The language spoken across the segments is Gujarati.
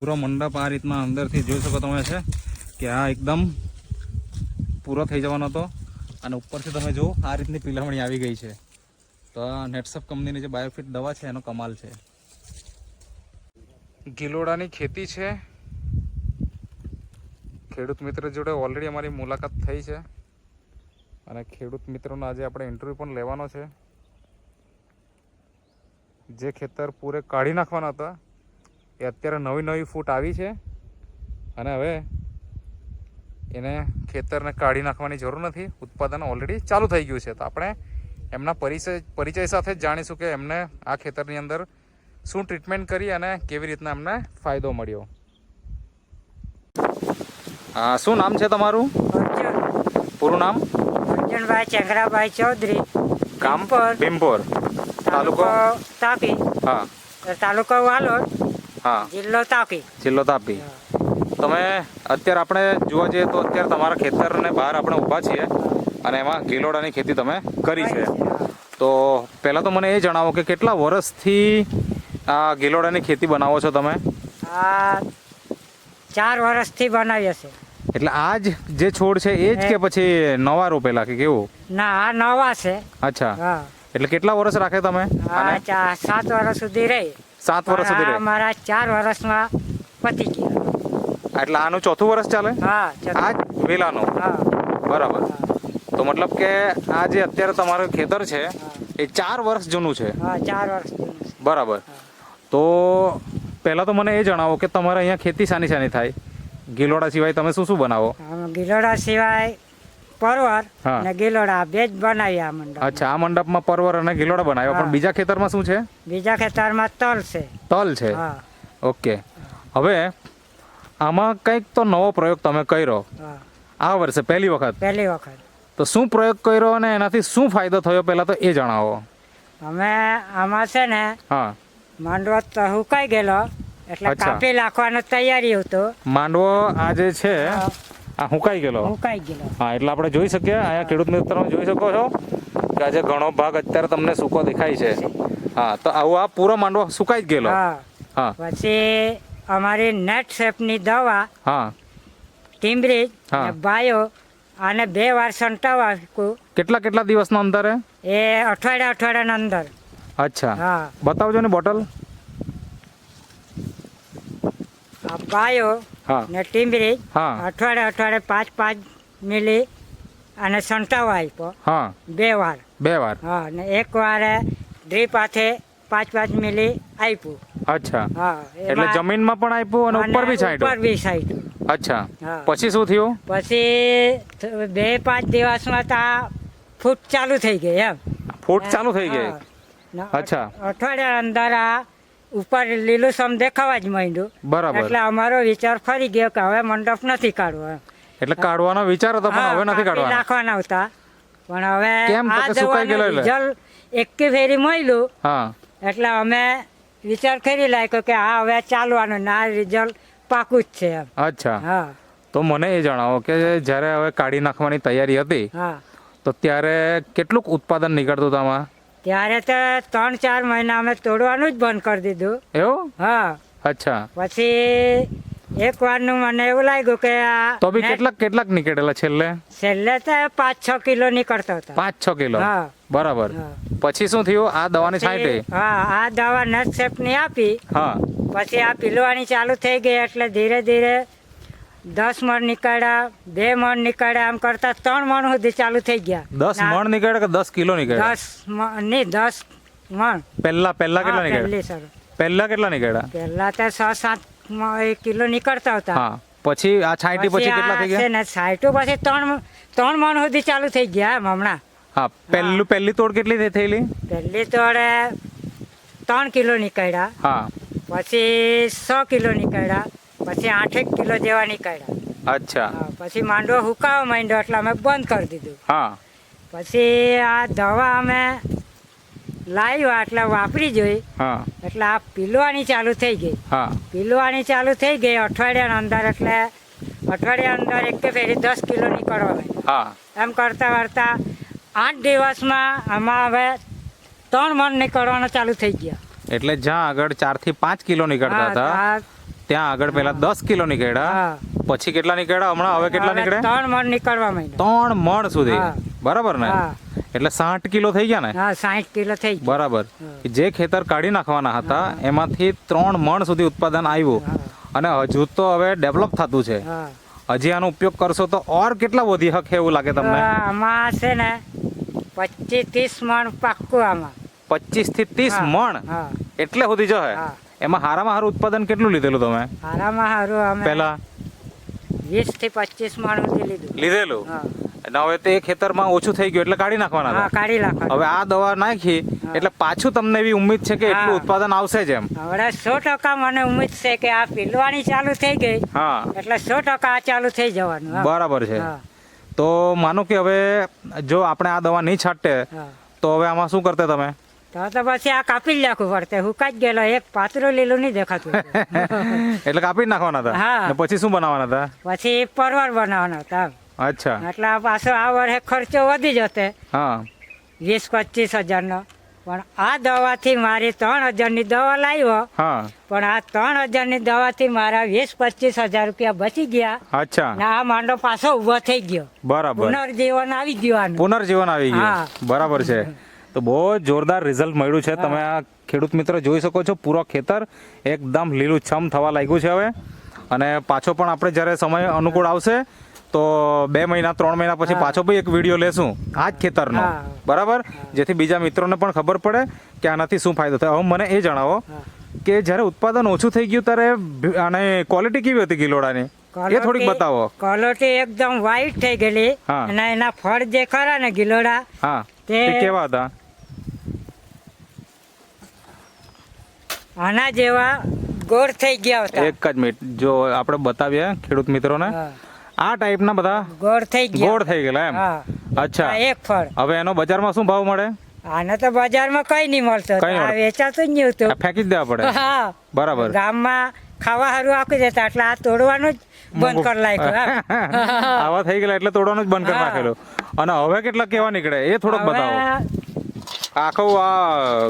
પૂરો મંડપ આ રીતના અંદરથી જોઈ શકો તમે છે કે આ એકદમ પૂરો થઈ જવાનો હતો અને ઉપરથી તમે જુઓ આ રીતની પીલામણી આવી ગઈ છે. તો આ નેટસપ કંપનીની જે બાયોફિટ દવા છે એનો કમાલ છે. ગિલોડાની ખેતી છે. ખેડૂત મિત્ર જોડે ઓલરેડી અમારી મુલાકાત થઈ છે અને ખેડૂત મિત્રોનો આજે આપણે ઇન્ટરવ્યૂ પણ લેવાનો છે. જે ખેતર પૂરે કાઢી નાખવાના હતા એ અત્યારે નવી ફૂટ આવી છે અને હવે એને ખેતરને કાઢી નાખવાની જરૂર નથી. ઉત્પાદન ઓલરેડી ચાલુ થઈ ગયું છે. તો આપણે એમના પરિચય સાથે જ જાણીશું કે એમને આ ખેતરની અંદર શું ટ્રીટમેન્ટ કરી અને કેવી રીતના એમને ફાયદો મળ્યો. શું નામ છે તમારું? પૂરું નામ? અર્જુનભાઈ ચંદ્રાભાઈ ચૌધરી. ગામ ભીમપોર, તાલુકો તાપી. હા. તાલુકો વાલોડ. હા. જિલ્લો તાપી. જિલ્લો તાપી. તમે અત્યારે આપણે જોવા જઈએ તો અત્યારે તમારા ખેતરને બહાર આપણે ઊભા છીએ અને એમાં ગિલોડાની ખેતી તમે કરી છે. તો પહેલાં તો મને એ જણાવો કે કેટલા વર્ષથી આ ગિલોડાની ખેતી બનાવો છો તમે? આ 4 વર્ષથી બનાવીએ છે. એટલે આ જ જે છોડ છે એ જ કે પછી નવા રોપેલા કે કેવું? ના, આ નવા છે. અચ્છા. હા. એટલે કેટલા વર્ષ રાખે તમે? 7 વર્ષ સુધી રહી. 7 વર્ષ સુધી રહે. મારા 4 વર્ષમાં પતી ગયા. એટલે આનું 4થું વર્ષ ચાલે? હા. આ જ વેલાનું? હા. બરાબર. તો મતલબ કે આ જે અત્યારે તમારું ખેતર છે એ 4 વર્ષ જૂનું છે? હા, 4 વર્ષ જૂનું છે. બરાબર. તો પહેલાં તો મને એ જણાવો કે તમારે અહીંયા ખેતી શાની થાય? ગિલોડા સિવાય તમે શું બનાવો? ગિલોડા સિવાય પરવર અને ગિલોડા બે જ બનાવી આ મંડપ. અચ્છા, આ મંડપમાં પરવર અને ગિલોડા બનાવ્યા. પણ બીજા ખેતરમાં શું છે? બીજા ખેતરમાં તલ છે. તલ છે? હા. ઓકે. હવે આમાં કંઈક તો નવો પ્રયોગ તમે કર્યો આ વર્ષે પહેલી વખત? પહેલી વખત. તો શું પ્રયોગ કર્યો અને એનાથી શું ફાયદો થયો પહેલા તો એ જણાવો. અમે આમાં છે ને માંડવો તો હુકાઈ ગયેલો એટલે કાપી નાખવાની તૈયારી હતો. માંડવો આ જે છે આ હુકાઈ ગયેલો? હુકાઈ ગયેલો. હા, એટલે આપણે જોઈ શકીએ અહીંયા ખેડૂત મિત્રો જોઈ શકો છો કે આજે ઘણો ભાગ અત્યારે તમને સૂકો દેખાય છે. હા, તો આવું આ પૂરો માંડવો સુકાઈ જ ગયેલો? હા. પછી અમારી નેટ શેપની દવા, હા, ટીમ્બ્રિજ, બાયો આને 2 વાર છંટાવા. કેટલા દિવસના અંતરે? એ અઠવાડિયાના અંદર. અચ્છા. હા. બતાવજો ને બોટલ. આ બાયો ને ટીમ્બ્રિજ અઠવાડિયે 5 મિલી અને છંટાવા આપ્યો. હા. 2 વાર. 2 વાર. હા. ને 1 વાર ડ્રીપ હાથે 5 મિલી આપ્યું. અચ્છા. હા. એટલે જમીનમાં પણ આપ્યું અને ઉપર બી છાંટ્યું? અચ્છા. પછી શું થયું? પછી 2-5 દિવસમાં તો આ ફૂટ ચાલુ થઈ ગઈ. એમ ફૂટ ચાલુ થઈ ગઈ? અચ્છા. અઠવાડિયા અંદર આ ઉપર લીલુંછમ દેખાવા જ માંડ્યું. બરાબર. એટલે અમારો વિચાર ફરી ગયો કે હવે મંડપ નથી કાઢવો. એટલે કાઢવાનો વિચાર હતો પણ હવે નથી કાઢવાનો? નાખવાના હતા પણ હવે કેમ? સુકાઈ ગયેલો એટલે રિઝલ્ટ એક ફેરી મળ્યું. હા. એટલે અમે વિચાર કરી લાગ્યો કે આ હવે ચાલવાનું ને આ રિઝલ્ટ પાકું જ છે. અચ્છા. હા. તો મને એ જણાવો કે જ્યારે હવે કાઢી નાખવાની તૈયારી હતી તો ત્યારે કેટલું ઉત્પાદન નીકળતું હતું આમાં? ત્યારે તો 3-4 મહિના અમે તોડવાનું જ બંધ કરી દીધું. એવું? હા. અચ્છા. પછી એક વારનું મને એવું લાગ્યું કે તો બી કેટલાક નીકળેલા છેલ્લે તો 5-6 કિલો નીકળતા હતા. 5-6 કિલો? હા. બરાબર. પછી શું થયું? આ દવાની છાંટી? હા, આ દવા નેટ શેપની આપી. હા. પછી આ પીલવાની ચાલુ થઈ ગઈ એટલે ધીરે ધીરે 10 મણ નીકળ્યા, 2 મણ નીકળ્યા, આમ કરતા 3 મણ સુધી ચાલુ થઈ ગયા. 10 મણ નીકળ્યા કે 10 કિલો નીકળ્યા? 10 મણ. પહેલા કેટલા નીકળ્યા? પહેલા કેટલા નીકળ્યા? પહેલા તો 6-7 કિલો નીકળતા હતા. હા. પછી આ છાંટી પછી કેટલા થઈ ગયા? છાંટ્યું પછી 3 મણ સુધી ચાલુ થઈ ગયા હમણાં. હા. પહેલી તોડ કેટલી થયેલી? પહેલી તોડે 3 કિલો નીકળ્યા. હા. પછી 6 કિલો નીકળ્યા. પછી 8 કિલો જેવા નીકળ્યા. અચ્છા. પછી માંડવો હુકાવા માંડ્યો એટલે અમે બંધ કરી દીધું. હા. પછી આ દવા અમે લાવ્યા એટલે વાપરી જોઈ. એટલે આ પીલવાની ચાલુ થઈ ગઈ. પીલવાની ચાલુ થઈ ગઈ અઠવાડિયાના અંદર. એટલે અઠવાડિયા અંદર એક ફેરી 10 કિલો નીકળવા માંડ્યા. એમ કરતા 8 દિવસમાં આમાં હવે 3 મણ નીકળવાના ચાલુ થઈ ગયા. એટલે જ્યાં આગળ 4 થી 5 કિલો નીકળતા હતા ત્યાં આગળ પેલા 10 કિલો નીકળ્યા, હા. પછી કેટલા નીકળ્યા હમણાં, હવે કેટલા હવે નીકળે? 3 મણ નીકળવા માંડ્યા. 3 મણ સુધી. હા. બરાબર ને? હા. એટલે 60 કિલો થઈ ગયા ને? હા 60 કિલો થઈ ગયું. બરાબર. જે ખેતર કાઢી નાખવાના હતા એમાંથી 3 મણ સુધી ઉત્પાદન આવ્યું, અને હજુ તો હવે ડેવલપ થતું છે. હા હજી આનો ઉપયોગ કરશો તો ઓર કેટલા વધી હકે એવું લાગે તમને? આમાં છે ને 25-30 મણ પાક્કું આમાં. 25 થી 30 હા. મણ હા એટલે સુધી જો હે. હા. એમાં હારામાં હારું ઉત્પાદન કેટલું લીધેલું તમે હારામાં હારું અમે પહેલા 20 થી 25 મણ સુધી લીધું. લીધેલું? હા અને હવે તે ખેતરમાં ઓછું થઈ ગયું એટલે કાઢી નાખવાના હા હતા. કાઢી નાખવાનું. હવે આ દવા નાખી એટલે પાછું તમને એવી ઉમ્મીદ છે કે એટલું હા. ઉત્પાદન આવશે જ એમ? હવે 100% મને ઉમ્મીદ છે કે આ પીલવાની ચાલુ થઈ ગઈ હા એટલે 100% આ ચાલુ થઈ જવાનું. હા. બરાબર છે. હા તો માનો કે હવે જો આપણે આ દવા નહીં છાંટે હા તો હવે આમાં શું કરતે તમે? તો પછી આ કાપી જ નાખવું પડતે. હુકાઈ જ ગયેલો એક પાતળું લીલું નહીં દેખાતું. એટલે કાપી જ નાખવાના હતા? હા. ને પછી શું બનાવવાના હતા? પછી પરવર બનાવવાનો હતા. અચ્છા. એટલે આ પાછો આ વર્ષે ખર્ચો વધી જશે હા 20-25 હજારનો. પણ આ દવાથી મારી 3,000ની દવા લાવ્યો, હા પણ આ 3,000ની દવાથી મારા 20-25 હજાર રૂપિયા બચી ગયા. અચ્છા ને આ માંડો પાછો ઊભો થઈ ગયો. બરાબર. પુનર્જીવન આવી ગયું આનું. પુનર્જીવન આવી ગયું. હા. બરાબર છે. તો બહુ જોરદાર રિઝલ્ટ મળ્યું છે. તમે આ ખેડૂત મિત્રો જોઈ શકો છો, પૂરો ખેતર એકદમ લીલુંછમ થવા લાગ્યું છે હવે. અને પાછો પણ આપણે જ્યારે સમય અનુકૂળ આવશે તો 2 મહિના 3 મહિના પછી પાછો ભાઈ એક વિડીયો લેશું આ જ ખેતરનો. હા. બરાબર, જેથી બીજા મિત્રોને પણ ખબર પડે કે આનાથી શું ફાયદો થાય. હવે મને એ જણાવો કે જ્યારે ઉત્પાદન ઓછું થઈ ગયું ત્યારે અને ક્વોલિટી કેવી હતી ગિલોડાની એ થોડીક બતાવો. ક્વોલિટી એકદમ વ્હાઈટ થઈ ગયેલી. હા. અને એના ફળ જે ખરા ને ગિલોડા હા તે તે કેવા હતા? આના જેવા ગોળ થઈ ગયા હતા. એક જ મિનિટ જો આપણે બતાવીએ ખેડૂત મિત્રોને. હા. આ ટાઈપના બધા ગોળ થઈ ગયા. ગોળ થઈ ગયેલા એમ? હા. અચ્છા. આ એક ફળ. હવે એનો બજારમાં શું ભાવ મળે? આને તો બજારમાં કઈ નહીં મળતો. કઈ નહીં આ મળે. વેચાતું જ નહીં આ હતું. ફેંકી જ દેવા પડે? હા બરાબર. ગામમાં ખાવા હારું આપી દેતા એટલે આ તોડવાનું જ બંધ કરી નાખ્યું. આવા થઈ ગયેલા એટલે તોડવાનું જ બંધ કરી હા. નાખેલું. અને હવે કેટલા કેવા નીકળે એ થોડોક બતાવો. આખું આ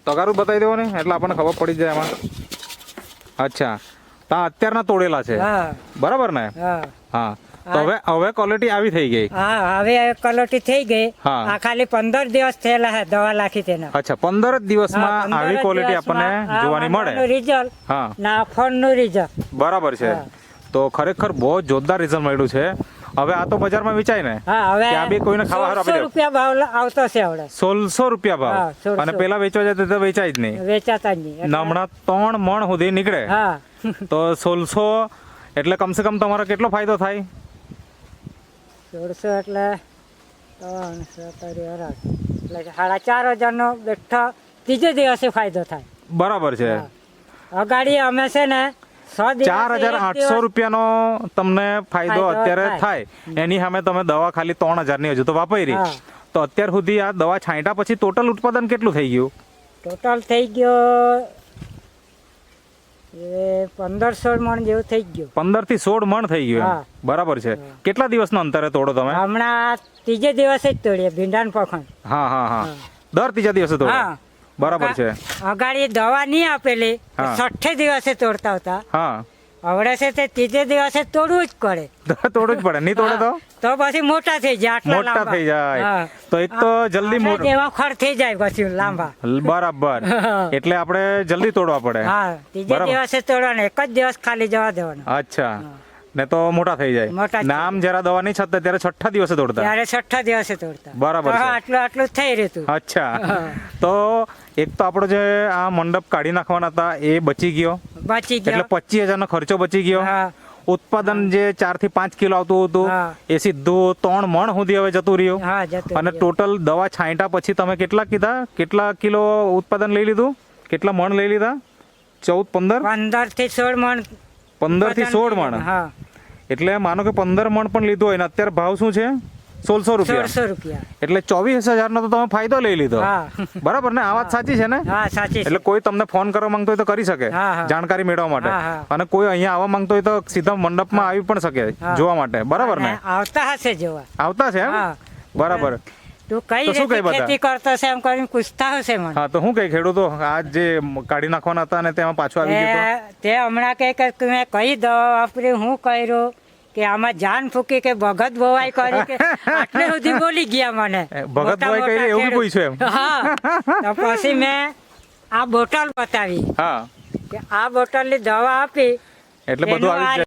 તગારું બતાવી દેવો ને એટલે આપણને ખબર પડી જાય એમાં. અચ્છા, તો આ અત્યારના તોડેલા છે? હા બરાબર ને? હા હા. તો હવે ક્વોલિટી આવી થઈ ગઈ? હા હવે કલોટી થઈ ગઈ. હા. આ ખાલી 15 દિવસ થયેલા છે દવા નાખી તેના. અચ્છા, 15 જ દિવસમાં આવી ક્વોલિટી આપણને જોવાની મળે? રિઝલ્ટ હા ના ફળનું રિઝલ્ટ. બરાબર છે. હા. તો ખરેખર બહુ જોરદાર રિઝલ્ટ મળ્યું છે. હવે આ તો બજારમાં વેચાય ને? હા હવે ત્યાં બી કોઈને ખાવા હારું આપી 100 દેવું? રૂપિયા ભાવ આવતો છે હવે. 1600 રૂપિયા હા, ભાવ. 1600. અને પેલા વેચવા જાય તો વેચાય જ નહીં. વેચાતા જ નહીં. ને હમણાં 3 મણ સુધી નીકળે હા તો 1600 એટલે કમસે કમ તમારો કેટલો ફાયદો થાય? 1600 એટલે 4,500 નો બેઠો ત્રીજે દિવસે ફાયદો થાય. બરાબર છે. અગાડી અમે છે ને 100 દિવસે 4,800 રૂપિયાનો તમને ફાયદો ફાયદો અત્યારે થાય. થાય. એની સામે તમે દવા ખાલી 3,000 ની હજુ તો વાપરી. હા. તો અત્યાર સુધી આ દવા છાંટ્યા પછી ટોટલ ઉત્પાદન કેટલું થઈ ગયું? ટોટલ થઈ ગયો એ 1500 મણ જેવું થઈ ગયું. 15 થી 16 મણ થઈ ગયું. હા. બરાબર છે. કેટલા દિવસનો અંતરે તોડો તમે? હમણાં ત્રીજે દિવસે જ તોડીએ ભીંડાન પખંડ. હા હા હા. દર ત્રીજા દિવસે તોડો? હા. બરાબર છે. અગાડી દવા નહીં આપેલી હા. 6 દિવસે તોડતા હતા. હા. હવે છે તે ત્રીજે દિવસે તોડવું જ પડે. તોડવું જ પડે, નહીં તોડે તો તો પછી મોટા થઈ જાય. આટલા મોટા લાંબા. થઈ જાય. હા. તો એક તો જલ્દી આટલા મોટું. જેવા ખર થઈ જાય પછી લાંબા. બરાબર. એટલે આપણે જલ્દી તોડવા પડે. હા ત્રીજે બરાબર. દિવસે તોડવાનું. એક જ દિવસ ખાલી જવા દેવાનું. અચ્છા. ને તો મોટા થઈ જાય. મોટા થઈ નામ જરા દવા નહીં છતાં ત્યારે 6 દિવસે તોડતા? ત્યારે 6 દિવસે તોડતા. બરાબર તો છે. આટલું જ થઈ રહેતું. અચ્છા. હા. તો એક તો આપણો જે આ મંડપ કાઢી નાખવાના હતા એ બચી ગયો, બચી એટલે ગયો. 25,000 નો ખર્ચો બચી ગયો. હા ઉત્પાદન જે 4 થી 5 કિલો આવતું હતું હા. એ સીધું 3 મણ સુધી હવે જતું રહ્યું. હા જતું અને રહ્યું. ટોટલ દવા છાંટ્યા પછી તમે કેટલા કીધા, કેટલા કિલો ઉત્પાદન લઈ લીધું, કેટલા મણ લઈ લીધા? 14 15 15 થી 16 મણ. 15 થી 16 મણ. હા એટલે માનો કે 15 મણ પણ લીધું હોય ને અત્યારે ભાવ શું છે? 1600 રૂપિયા. 1600 રૂપિયા. એટલે 24,000 નો તો તમે ફાયદો લઈ લીધો. હા બરાબર ને? આ વાત સાચી છે ને? હા સાચી છે. એટલે કોઈ તમને ફોન કરવા માંગતો હોય તો કરી શકે, હા, હા. જાણકારી મેળવવા માટે. હા, હા. અને કોઈ અહીંયા આવવા માંગતો હોય તો સીધા મંડપમાં આવી પણ શકે હા. જોવા માટે. બરાબર ને? અને આવતા હશે જોવા. આવતા છે એમ? હા. બરાબર. તું કઈ તો શું રીતે કહે બધા? ખેતી કરતો છે એમ કરીને પૂછતા હશે મને હા તો શું કહે ખેડૂતો આ જે કાઢી નાખવાના હતા અને તેમાં પાછું આવી ગયું તો? તે હમણાં કે મેં કઈ દવા વાપરી હું કર્યું કે આમાં જાન ફૂકી કે ભગત બોવાઈ કરી કે આટલે સુધી બોલી ગયા મને ભગત બોવાઈ મોટા કરી એવું બી ખેડૂત. પૂછ્યું એમ? હા તો પછી મેં આ બોટલ બતાવી હા કે આ બોટલની દવા આપી એટલે બધું એનું આવી જ આ જાય.